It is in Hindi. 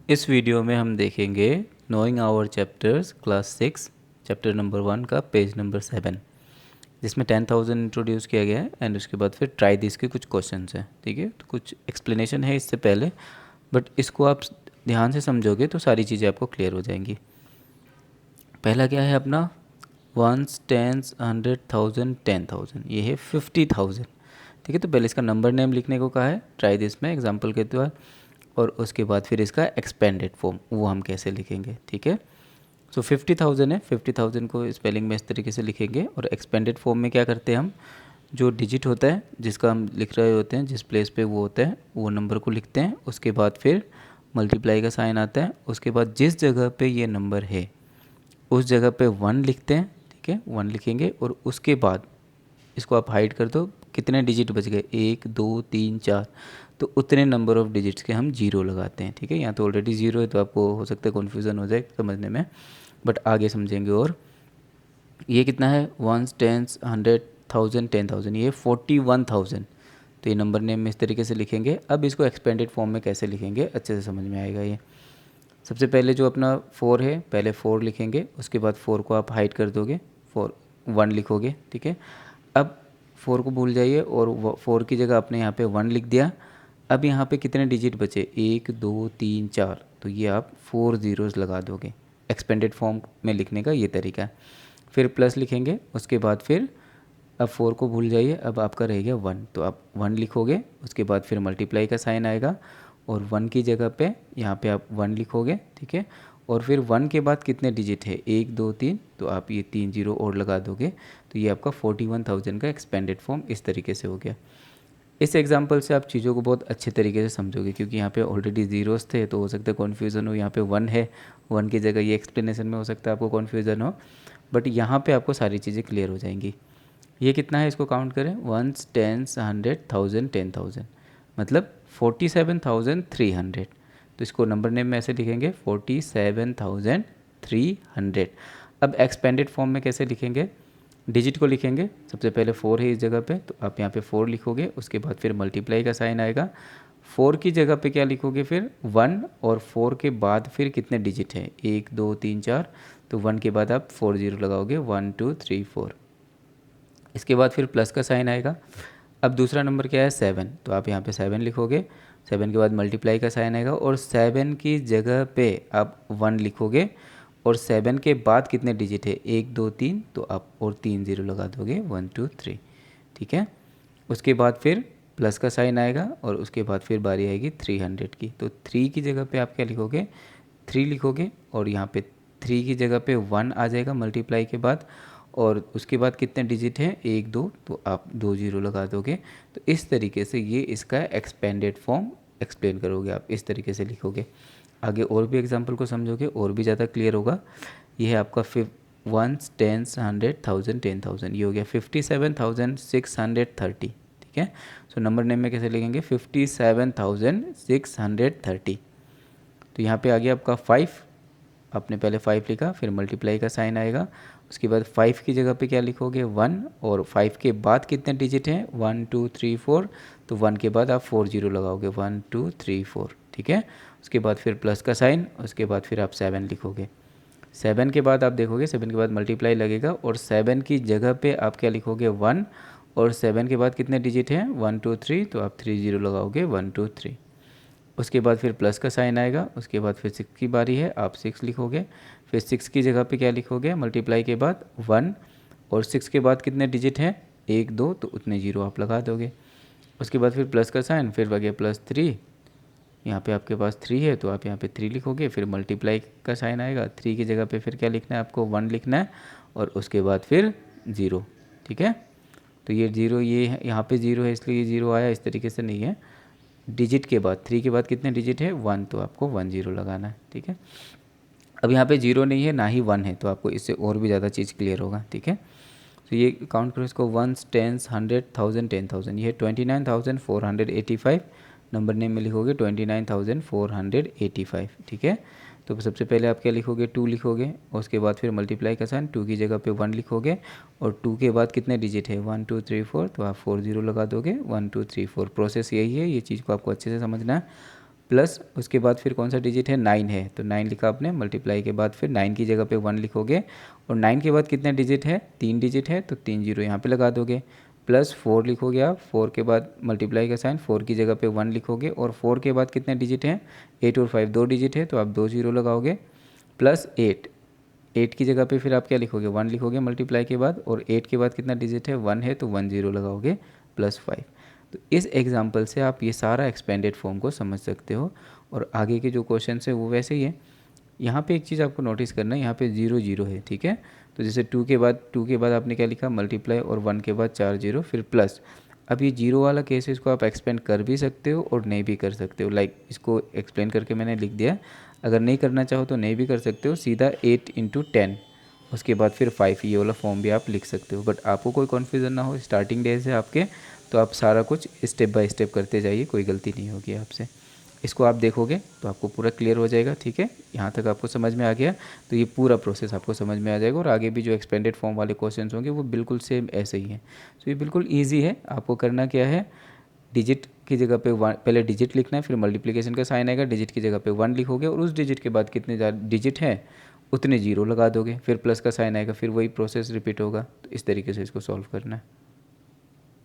इस वीडियो में हम देखेंगे knowing our chapters class 6 chapter number 1 का पेज नंबर 7, जिसमें 10,000 इंट्रोड्यूस किया गया है एंड उसके बाद फिर ट्राई दिस के कुछ क्वेश्चंस हैं। ठीक है, तो कुछ एक्सप्लेनेशन है इससे पहले, बट इसको आप ध्यान से समझोगे तो सारी चीज़ें आपको क्लियर हो जाएंगी। पहला क्या है अपना, वंस, टेंस, 100,000, 10,000, ये है 50,000। ठीक है, तो पहले इसका नंबर नेम लिखने को कहा है ट्राई दिस में एग्जाम्पल के द्वारा, और उसके बाद फिर इसका एक्सपेंडेड फॉर्म वो हम कैसे लिखेंगे। ठीक है, सो 50,000 है, 50,000 को स्पेलिंग में इस तरीके से लिखेंगे। और एक्सपेंडेड फॉर्म में क्या करते हैं हम, जो डिजिट होता है जिसका हम लिख रहे होते हैं, जिस प्लेस पे वो होता है वो नंबर को लिखते हैं, उसके बाद फिर मल्टीप्लाई का साइन आता है, उसके बाद जिस जगह पे ये नंबर है उस जगह पे 1 लिखते हैं। ठीक है, 1 लिखेंगे और उसके बाद इसको आप हाइड कर दो, कितने डिजिट बच गए, 1 2 3 4, तो उतने नंबर ऑफ डिजिट्स के हम 0 लगाते हैं। ठीक है, यहाँ तो ऑलरेडी 0 है तो आपको हो सकता है कन्फ्यूज़न हो जाए समझने में, बट आगे समझेंगे। और ये कितना है, वंस, टेंस, 100,000, 10,000, ये 41,000। तो ये नंबर नेम में इस तरीके से लिखेंगे। अब इसको एक्सपेंडेड फॉर्म में कैसे लिखेंगे अच्छे से समझ में आएगा। ये सबसे पहले जो अपना 4 है, पहले 4 लिखेंगे, उसके बाद 4 को आप हाइड कर दोगे, 1 लिखोगे। ठीक है, अब 4 को भूल जाइए और 4 की जगह आपने यहाँ पे 1 लिख दिया। अब यहाँ पे कितने डिजिट बचे, 1 2 3 4, तो ये आप 4 ज़ीरोज़ लगा दोगे। एक्सपेंडेड फॉर्म में लिखने का ये तरीका है। फिर प्लस लिखेंगे, उसके बाद फिर अब 4 को भूल जाइए, अब आपका रह गया 1, तो आप 1 लिखोगे, उसके बाद फिर मल्टीप्लाई का साइन आएगा और 1 की जगह पे यहाँ पे आप 1 लिखोगे। ठीक है, और फिर 1 के बाद कितने डिजिट है, 1 2 3, तो आप ये 3 जीरो और लगा दोगे, तो ये आपका 41,000 का एक्सपेंडेड फॉर्म इस तरीके से हो गया। इस एग्जांपल से आप चीज़ों को बहुत अच्छे तरीके से समझोगे, क्योंकि यहाँ पे ऑलरेडी ज़ीरोस थे तो हो सकता है कन्फ्यूज़न हो, यहाँ पे 1 है, 1 की जगह ये एक्सप्लेनेशन में हो सकता है आपको कन्फ्यूज़न हो, बट यहाँ पे आपको सारी चीज़ें क्लियर हो जाएंगी। ये कितना है, इसको काउंट करें, वंस, टेंस, 100,000, 10,000, मतलब 47,300। तो इसको नंबर नेम में ऐसे लिखेंगे 47,300। अब एक्सपेंडेड फॉर्म में कैसे लिखेंगे, डिजिट को लिखेंगे। सबसे पहले 4 है इस जगह पे, तो आप यहाँ पे 4 लिखोगे, उसके बाद फिर मल्टीप्लाई का साइन आएगा। 4 की जगह पे क्या लिखोगे, फिर 1, और 4 के बाद फिर कितने डिजिट हैं, 1 2 3 4, तो 1 के बाद आप 4 जीरो लगाओगे, 1 2 3 4। इसके बाद फिर प्लस का साइन आएगा। अब दूसरा नंबर क्या है, 7, तो आप यहाँ पे 7 लिखोगे, 7 के बाद मल्टीप्लाई का साइन आएगा और 7 की जगह पे आप 1 लिखोगे, और 7 के बाद कितने डिजिट है, 1 2 3, तो आप और 3 जीरो लगा दोगे, 1 2 3। ठीक है, उसके बाद फिर प्लस का साइन आएगा और उसके बाद फिर बारी आएगी 300 की, तो 3 की जगह पे आप क्या लिखोगे, 3 लिखोगे, और यहाँ पे 3 की जगह पे 1 आ जाएगा मल्टीप्लाई के बाद, और उसके बाद कितने डिजिट हैं, 1 2, तो आप 2 जीरो लगा दोगे। तो इस तरीके से ये इसका एक्सपेंडेड फॉर्म एक्सप्लेन करोगे, आप इस तरीके से लिखोगे। आगे और भी एग्जांपल को समझोगे और भी ज़्यादा क्लियर होगा। ये है आपका वंस, टेंस, 100,000, 10,000, ये हो गया 57,630। ठीक है, सो नंबर नेम में कैसे लिखेंगे, 57,630। तो यहाँ पे आ गया आपका 5, आपने पहले 5 लिखा, फिर मल्टीप्लाई का साइन आएगा, उसके बाद 5 की जगह पे क्या लिखोगे, 1, और 5 के बाद कितने डिजिट हैं, 1 2 3 4, तो 1 के बाद आप 4 जीरो लगाओगे, 1 2 3 4। ठीक है, उसके बाद फिर प्लस का साइन, उसके बाद फिर आप 7 लिखोगे। 7 के बाद आप देखोगे, 7 के बाद मल्टीप्लाई लगेगा और 7 की जगह पे आप क्या लिखोगे, 1, और 7 के बाद कितने डिजिट हैं, 1 2 3, तो आप 3 जीरो लगाओगे, 1 2 3। उसके बाद फिर प्लस का साइन आएगा, उसके बाद फिर 6 की बारी है, आप 6 लिखोगे, फिर 6 की जगह पे क्या लिखोगे, मल्टीप्लाई के बाद 1, और 6 के बाद कितने डिजिट हैं, 1 2, तो उतने जीरो आप लगा दोगे। उसके बाद फिर प्लस का साइन, फिर बगैर +3, यहाँ पे आपके पास 3 है तो आप यहाँ पे 3 लिखोगे, फिर मल्टीप्लाई का साइन आएगा, 3 की जगह पे फिर क्या लिखना है आपको, 1 लिखना है, और उसके बाद फिर 0। ठीक है, तो ये 0, ये यहाँ पे 0 है इसलिए ये 0 आया, इस तरीके से नहीं है। डिजिट के बाद 3 के बाद कितने डिजिट है, 1, तो आपको 1 0 लगाना है। ठीक है, अब यहाँ पे 0 नहीं है ना ही 1 है, तो आपको इससे और भी ज़्यादा चीज़ क्लियर होगा। ठीक है, तो ये काउंट करो इसको, वंस, टेंस, 100,000, 10,000, ये है 29,485। नंबर नेम में लिखोगे 29,485। ठीक है, तो सबसे पहले आप क्या लिखोगे, 2 लिखोगे, और उसके बाद फिर मल्टीप्लाई का साइन, 2 की जगह पे 1 लिखोगे, और 2 के बाद कितने डिजिट है, 1 2 3 4, तो आप 4 जीरो लगा दोगे, 1 2 3 4। प्रोसेस यही है, ये चीज़ को आपको अच्छे से समझना है। प्लस उसके बाद फिर कौन सा डिजिट है, 9 है, तो 9 लिखा आपने, मल्टीप्लाई के बाद फिर 9 की जगह पे 1 लिखोगे, और 9 के बाद कितने डिजिट है, 3 डिजिट है, तो 3 जीरो यहाँ पे लगा दोगे, प्लस 4 लिखोगे आप, 4 के बाद मल्टीप्लाई का साइन, 4 की जगह पे 1 लिखोगे, और 4 के बाद कितने डिजिट हैं, 8 और 5 2 डिजिट है, तो आप 2 जीरो लगाओगे, प्लस 8, 8 की जगह पे फिर आप क्या लिखोगे, 1 लिखोगे मल्टीप्लाई के बाद, और 8 के बाद कितना डिजिट है, 1 है, तो 1 जीरो लगाओगे, प्लस 5। तो इस एग्जांपल से आप ये सारा एक्सपेंडेड फॉर्म को समझ सकते हो, और आगे के जो क्वेश्चन है वो वैसे ही है। यहाँ पे एक चीज़ आपको नोटिस करना है, यहाँ पे 0 0 है, ठीक है, तो जैसे 2 के बाद आपने क्या लिखा, मल्टीप्लाई, और 1 के बाद 4 जीरो, फिर प्लस। अब ये जीरो वाला केस है, इसको आप एक्सपेंड कर भी सकते हो और नहीं भी कर सकते हो, लाइक इसको एक्सप्लेन करके मैंने लिख दिया। अगर नहीं करना चाहो तो नहीं भी कर सकते हो, सीधा 8 इंटू 10, उसके बाद फिर 5, ये वाला फॉर्म भी आप लिख सकते हो। बट आपको कोई कन्फ्यूज़न ना हो, स्टार्टिंग डेज है आपके, तो आप सारा कुछ स्टेप बाय स्टेप करते जाइए, कोई गलती नहीं होगी आपसे। इसको आप देखोगे तो आपको पूरा क्लियर हो जाएगा, ठीक है, यहाँ तक आपको समझ में आ गया, तो ये पूरा प्रोसेस आपको समझ में आ जाएगा, और आगे भी जो एक्सपेंडेड फॉर्म वाले क्वेश्चंस होंगे वो बिल्कुल सेम ऐसे ही हैं। तो ये बिल्कुल ईजी है, आपको करना क्या है, डिजिट की जगह पे पहले डिजिट लिखना है, फिर मल्टीप्लिकेशन का साइन आएगा, डिजिट की जगह पे 1 लिखोगे, और उस डिजिट के बाद कितने डिजिट हैं उतने जीरो लगा दोगे, फिर प्लस का साइन आएगा, फिर वही प्रोसेस रिपीट होगा। तो इस तरीके से इसको सॉल्व करना है।